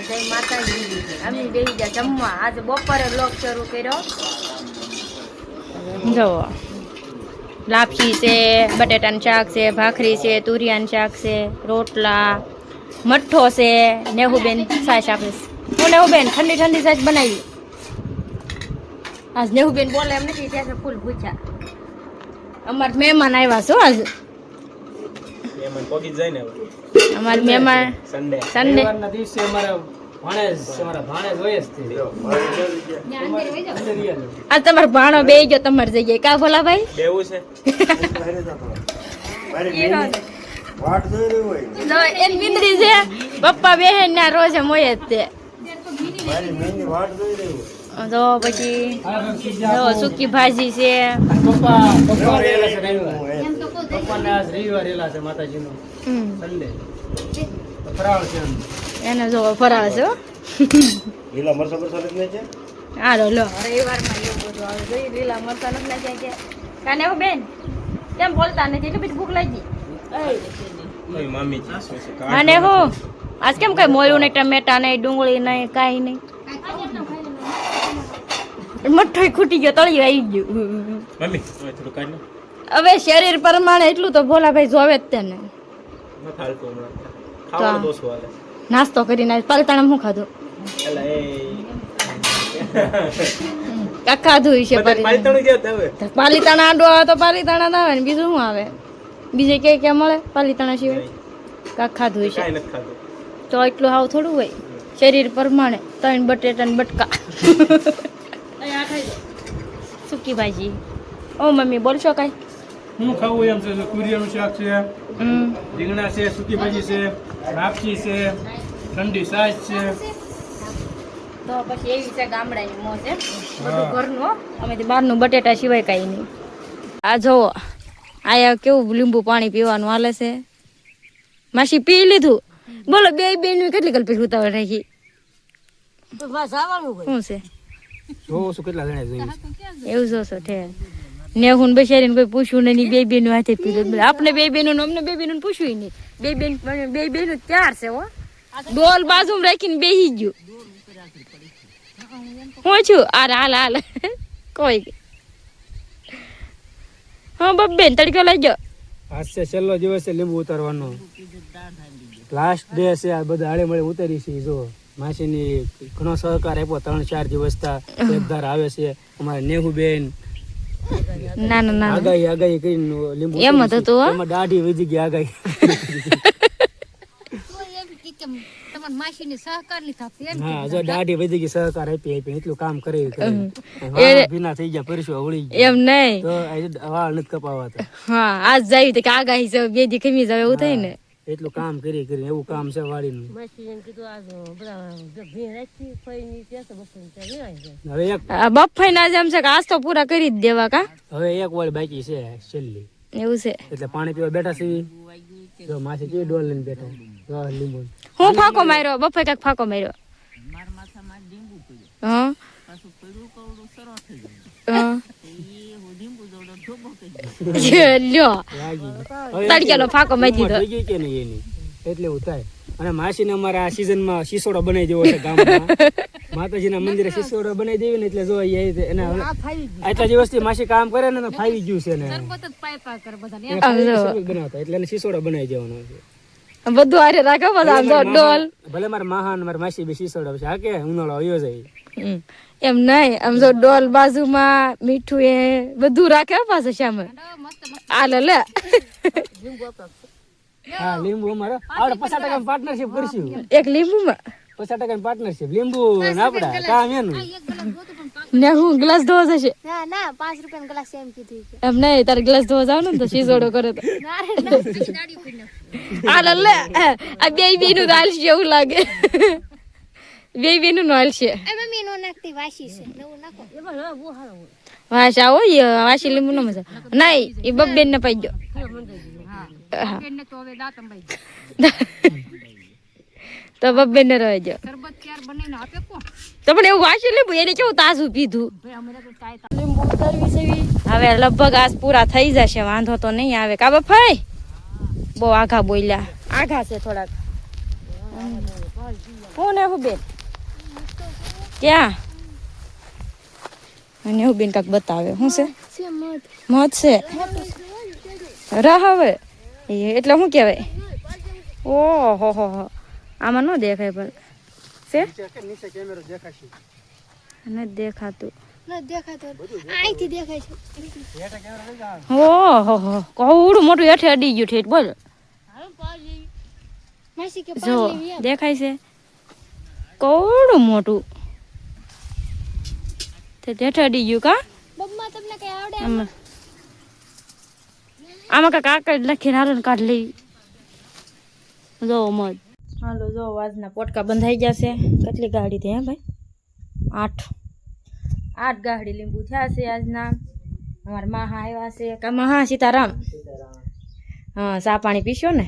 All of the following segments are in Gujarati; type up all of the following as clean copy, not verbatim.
જય માતાજી. અમે બેસી ગયા જમવા. આજે બપોરે બ્લોગ શરૂ કર્યો. જો લાપસી છે, બટેટાનું શાક છે, ભાખરી છે, તુરિયાનું શાક છે, રોટલા, મઠ્ઠો છે. નેહુબેન સાસ આપે છે. હું નેહુબેન ઠંડી ઠંડી સાસ બનાવી. આજ નેહુબેન બોલે એમ નથી ત્યાં ફૂલ પૂછ્યા. અમાર મહેમાન આવ્યા છો આજ. અમાર મહેમાન સન્ડે ના દિવસે અમારા ભાણેજ હોય જ આજ તમારો ભાણો બે ગયો તમારી જગ્યાએ. કા ભોલા ભાઈ બેવું છે એન બિંદરી છે. પપ્પા બેહેન ના રોજ મોય જ તે. તો પછી જો સૂકી ભાજી છે. રવિવાર છે માતાજીનો સન્ડે ફરાળ છે એને જો ફરાળ છે. લીલા મરચા મરચા નથી છે હાલો લો રવિવારમાં એવું બધું આવે જોઈએ. લીલા મરચા નથી નાખ્યા કે કાને હો બેન કેમ બોલતા નથી એટલે પછી ભૂખ લાગી. કોઈ મામી અને હો આજ કેમ કઈ મોયું નહીં, ટમેટા નહીં, ડુંગળી નહીં, કાંઈ નહીં. મઠ્ઠો ખૂટી ગયો, તળિયું આવી ગયું. મમ્મી થોડું કાઢ લો. હવે શરીર પ્રમાણે એટલું તો ભોલાભાઈ જોવે જ તેને. ખાવાનું તો શું હાલે નાસ્તો કરીને પાલતાણા શું ખાધું? એલા એ કાક ખાધું છે. પાલતાણું ક્યાં આવે? પાલીતાણા આડો આવે તો પાલીતાણા ના આવે ને બીજું શું આવે? બીજે ક્યાં મળે પાલીતાણા સિવાય? કાક ખાધું છે કાઈ નથી ખાધું તો એટલું હાવ થોડું હોય. શરીર પ્રમાણે 3 બટેટા ને બટકા. સૂકી ભાજી. ઓ મમ્મી બોલશો કાંઈ? હું ખાવું એમ છે કુરિયાનું શાક છે, રીંગણા છે, સૂકી ભાજી છે, લાપસી છે, ઠંડી છાશ છે. તો પછી એવી છે ગામડાની મોજ એમ. બધું ઘરનું હો. અમે તો બહારનું બટેટા સિવાય કાંઈ નહીં. આ જોવો આયા કેવું લીંબુ પાણી પીવાનું હાલે છે. માસી પી લીધું. બોલો બે બેન કેટલી કલ્પી ઉતાવળ રાખી. શું છે જોવો શું કેટલા જણા જોઈએ એવું જોશો ઠેર ને હું બેસાડીને કોઈ પૂછ્યું નહીં. બે બેનું હાથે પીધું. આપણે બે બેનું અમને બે બેનું પૂછ્યું નહીં. બે બેનું ત્યાર છે હો. ડોલ બાજુમાં રાખીને બેસી ગયું. હું છું હાલ કોઈ હા બબ્બેન તડકો લઈ ગયો. આજ છે છેલ્લો દિવસ છે લીંબુ ઉતારવાનો. લાસ્ટ ડે છે. આ બધા આડે મળે ઉતારી છે. જો માસીની ઘણો સહકાર આપ્યો. 3-4 દિવસ એક ધાર આવે છે. અમારા નેહુબેન ના આગાહી કરીને લીંબુ એમ જ હતું હો. એમાં દાઢી વધી ગઈ આગાહી. હા જો દાઢી વધી ગઈ સહકાર આપી એટલું કામ કરી ભીના થઈ ગયા પરસો ઉળી ગયા એમ નહીં તો વાળ નથી કપાવાતા. હા આજ જાય તો કે આગાહી છે બે દી ખમી જાવ એવું થાય ને. એટલું કામ કરી એવું કામ છે વાડીનું. હવે એક બફાઈ ના જેમ છે કે આજ તો પૂરા કરી જ દેવા કા. હવે એક વાળ બાકી છે છેલ્લી એવું છે એટલે પાણી પીવા બેઠા છીએ. જો માસી કેવી ડોલ લઈને બેઠા લીંબુ. હું ફાકો માર્યો બફાઈ કાક ફાકો માર્યો. હા લ્યો તડકેલો ફાકો મારી દીધો કે નહીં એની એટલે એવું થાય. અને માસીને અમારા આ સિઝનમાં શીસોડો બનાવી દેવો છે ગામમાં. માતાજીના મંદિરે શીસોડો બનાવી દેવી ને એટલે જો એના આટલા દિવસથી માસી કામ કરે ને ફાવી ગયું છે ને બનાવતા એટલે એને શીસોડો બનાવી દેવાનો છે. બધું આરે રાખો બધા ડોલ. ભલે મારા મહાન મારા માસી બે શીસોડો છે. હા કે ઉનાળો આવ્યો જાય એમ નહીં આમ જો ડોલ બાજુમાં મીઠું એ બધું રાખે પાછું સામે. આલે લે હા લીંબુ અમારે આપણે 50% પાર્ટનરશિપ કરશું. એક લીંબુમાં 50% પાર્ટનરશિપ લીંબુ આપડા કામ એનું ને હું ગ્લાસ ધોવા જશે. ના 5 રૂપિયાનો ગ્લાસ એમ કીધું કે એમ નહીં તારે ગ્લાસ ધોવા જાવ ને તો શીશોડો કરે તો આલે લે આ બે બેનું હાલશે એવું લાગે. બે બેનું હાલશે. એ મમ્મી નો નાખતી વાસી છે નવું નાખો. વાસા હોય વાસી લીંબુ નો મજા નહીં. એ બબ્બેન ને પાઈ ગયો. તો બબ્બેન ને રહી ગયો તો પણ એવું વાસી લીંબુ એને કેવું તાજું પીધું. લીંબુ ઉતારવી છે હવે લગભગ આજ પૂરા થઈ જશે. વાંધો તો નહીં આવે કા બફાઈ. બહુ આઘા બોલ્યા આઘા છે થોડાક. હું ને હું બેન ક્યાં અને હું બેન કાક બતાવે શું છે મધ છે રહ હવે એટલે શું કહેવાય ઓહો હો હો આમાં ન દેખાય પણ છે નીચે કેમેરો દેખાશે નથી દેખાતું અહીંથી દેખાય છે ઓહો હો કવડું મોટું હેઠે અડી ગયું ઠેઠ બોલ માસી કે જો પાર લેવી દેખાય છે કવડું મોટું તે હેઠે અડી ગયું કા બબ્બા તમને કઈ આવડે આમાં આમાં કાંક આકડ લખીને હાલો ને કાઢ લઈ જો મજ હાલો જો આજના પોટકા બંધાઈ જશે કેટલી ગાડી થઈ હે ભાઈ 8 ગાડી લીંબુ થયા છે આજના અમારા માહા આવ્યા છે કા માહા સીતારામ હા ચા પાણી પીશો ને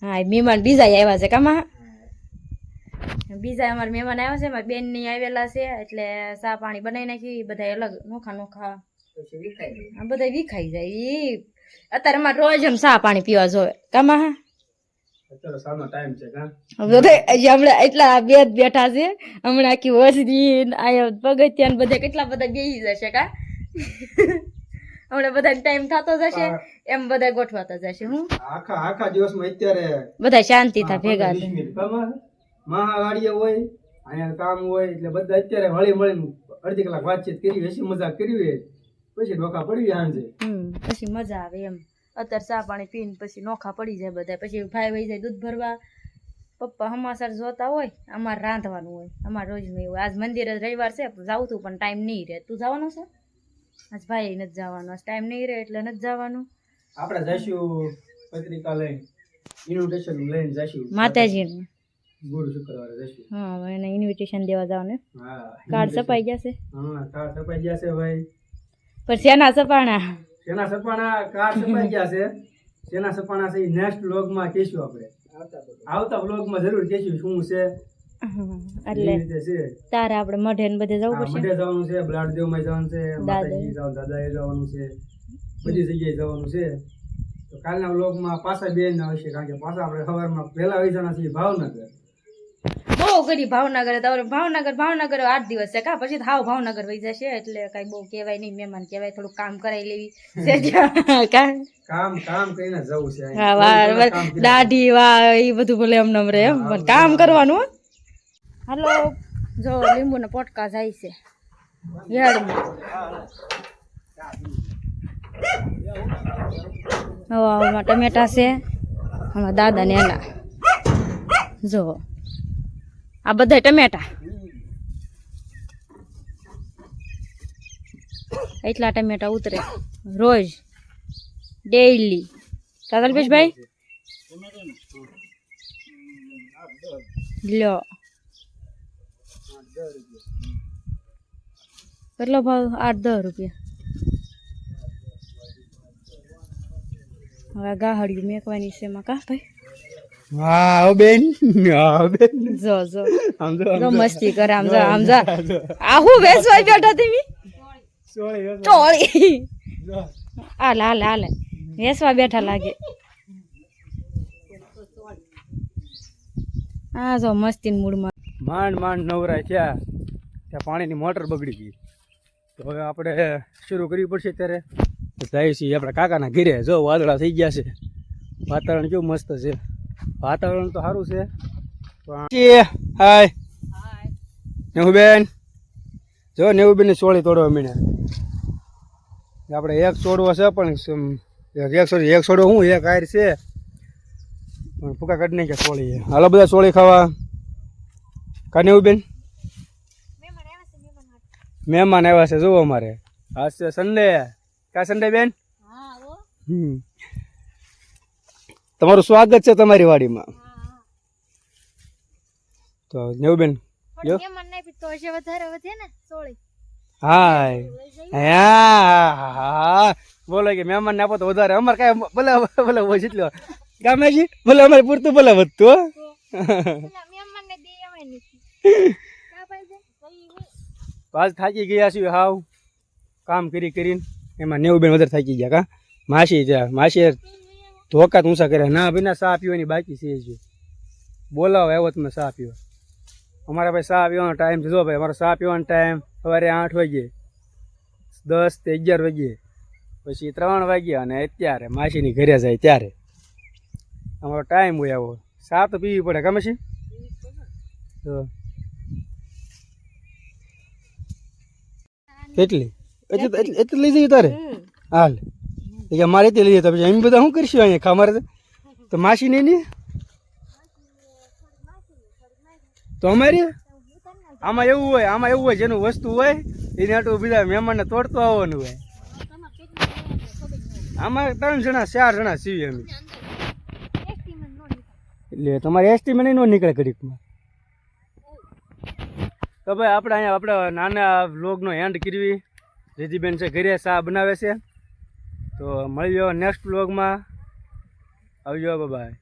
હા એ મહેમાન બીજા આવ્યા છે કા માહા બીજા અમારા મહેમાન આવ્યા છે મારા બેન ની આવેલા છે એટલે ચા પાણી બનાવી નાખી બધા અલગ નોખા નોખા આ બધા વિખાઈ જાય ઈ અત્યારે અમારે રોજ એમ ચા પાણી પીવા જોવે કા માહા અત્યારે સાનો ટાઈમ છે કા હમણાં એટલા બે જ બેઠા છે હમણાં આખી વસરી આયા પગથિયા બધા કેટલા બધા બેસી જશે કા હમણાં બધા ટાઈમ થતો જશે એમ બધા ગોઠવાતા જશે હું આખા દિવસમાં અત્યારે બધા શાંતિ થાય ભેગા થાય. મહાવાડીએ હોય અહીંયા કામ હોય એટલે બધા અત્યારે હળી મળીને અડધી કલાક વાતચીત કરી હસી મજાક કરી હોય પછી ડોકા પડી સાંજે પછી મજા આવે એમ અત્યારે ચા પાણી પીને પછી નોખા પડી જાય બધા પછી ભાઈ વહી જાય દૂધ ભરવા પપ્પા હમાસર જોતા હોય અમારે રાંધવાનું હોય અમારે રોજનું એવું આજ મંદિરે રવિવાર છે જાઉં તું પણ ટાઈમ નહીં રહે તું જવાનો છે આજ ભાઈ નથી જવાનું આજ ટાઈમ નહીં રહે એટલે નથી જવાનું આપણે જઈશું પત્રિકા લઈને ઇન્વિટેશન લઈને જઈશું માતાજીનું ગુરુ શુક્રવારે જઈશું હા એને ઇન્વિટેશન દેવા જવાનું હા કાર્ડ છપાઈ જશે હા કાર્ડ છપાઈ ગયા છે ભાઈ પણ શેના છપાણા સેના સપાણા કાર્ડ છપાઈ ગયા છે સેના સપાણા છે નેક્સ્ટ વ્લોગમાં કહીશું આપણે આવતા વ્લોગમાં જરૂર કહીશું શું છે એટલે એ રીતે છે તારે આપણે મઢે ને બધે જવું પડશે મઢે જવાનું છે બ્લાડદેવમાં જવાનું છે માતાજી જવાનું દાદાએ જવાનું છે બધી જગ્યાએ જવાનું છે તો કાલના વ્લોગમાં પાછા બેન આવશે કારણ કે પાછા આપણે સવારમાં પહેલા આવી જવાના છીએ ભાવનગર બહુ કરી ભાવનગર તમારે ભાવનગર 8 દિવસ છે કા પછી તો હાવ ભાવનગર વહી જશે એટલે કઈ બહુ કહેવાય નહીં મહેમાન કહેવાય થોડું કામ કરાવી લેવી કા કામ કરીને જવું છે હા વાર દાઢી વા એ બધું ભલે એમ નમ રહે પણ કામ કરવાનું હો. હાલો જો લીંબુના પોટકા જાય છે યાર્ડમાં હવામાં ટમેટા છે આમાં દાદા ને એના જો આ બધા ટમેટા એટલા ટમેટા ઉતરે રોજ ડેઈલી કાગલભેશભાઈ લ્યો કેટલો ભાવ 8-10 રૂપિયા હવે ગાહડિયું મેકવાની છે એમાં કા ભાઈ વાહ બેન જો જો જો મસ્તી કરે આમ જા આ હું વેચવા બેઠા તમે ચોળી હાલે વેચવા બેઠા લાગે આ જો મસ્તી મૂડમાં માંડ નવરાય થયા ત્યાં પાણીની મોટર બગડી ગઈ તો હવે આપણે શરૂ કરવી પડશે ત્યારે જાય છીએ આપણા કાકાના ઘરે જો વાદળા થઈ ગયા છે વાતાવરણ કેવું મસ્ત છે વાતાવરણ તો સારું છે પણ હાય નેહુબેન જો નેહુબેનની ચોળી તોડવા મીને આપણે એક છોડવો છે પણ એક છોડવો હું એક આયર છે પણ ફૂકા કાઢી નાખ્યા ચોળી હાલો બધા ચોળી ખાવા કા નેહુબેન મહેમાન આવ્યા છે જુઓ અમારે આજ છે સન્ડે કા સન્ડે બેન તમારું સ્વાગત છે તમારી વાડીમાં તો નેહુબેન જો હા બોલો કે મહેમાન ને આપો તો વધારે અમારે કઈ ભલે ભલે હોય જેટલો ગામે છે ભલે અમારે પૂરતું ભલે વધતું આજ થાકી ગયા છીએ હાવ કામ કરીને એમાં નેહુબેન વધારે થાકી ગયા કા માસી ધોકા ઊંચા કર્યા ના ભાઈ ના ચા પીવાની બાકી છે બોલાવો આવ્યો તમે ચા પીવા. અમારા ભાઈ ચા પીવાનો ટાઈમ છે. જો ભાઈ અમારો ચા પીવાનો ટાઈમ સવારે 8 વાગે, 10 થી 11 વાગે, પછી 3 વાગે અને અત્યારે માસીની ઘરે જાય ત્યારે અમારો ટાઈમ હોય આવો. ચા તો પીવી પડે ગમે છે. તો કેટલી એટલી લઈ જઈએ તારે? હાલ કે મારે તે લઈએ તો પછી એમ બધા શું કરશું અહીંયા ખામારે તો માસી નહીં તો અમારે આમાં એવું હોય જેનું વસ્તુ હોય એને આટલું બીજા મહેમાનને તોડતો આવવાનું હોય. આમાં 3 જણા 4 જણા સીવીએ અમે. એટલે તમારે એસટીમાં નહીં નીકળે ઘડીકમાં. તો ભાઈ આપણે અહીંયા આપણે નાના વ્લોગનો એન્ડ કરવી. રીતિબેન છે ઘરે ચા બનાવે છે. તો મળીએ નેક્સ્ટ વ્લોગમાં. આવજો બાય.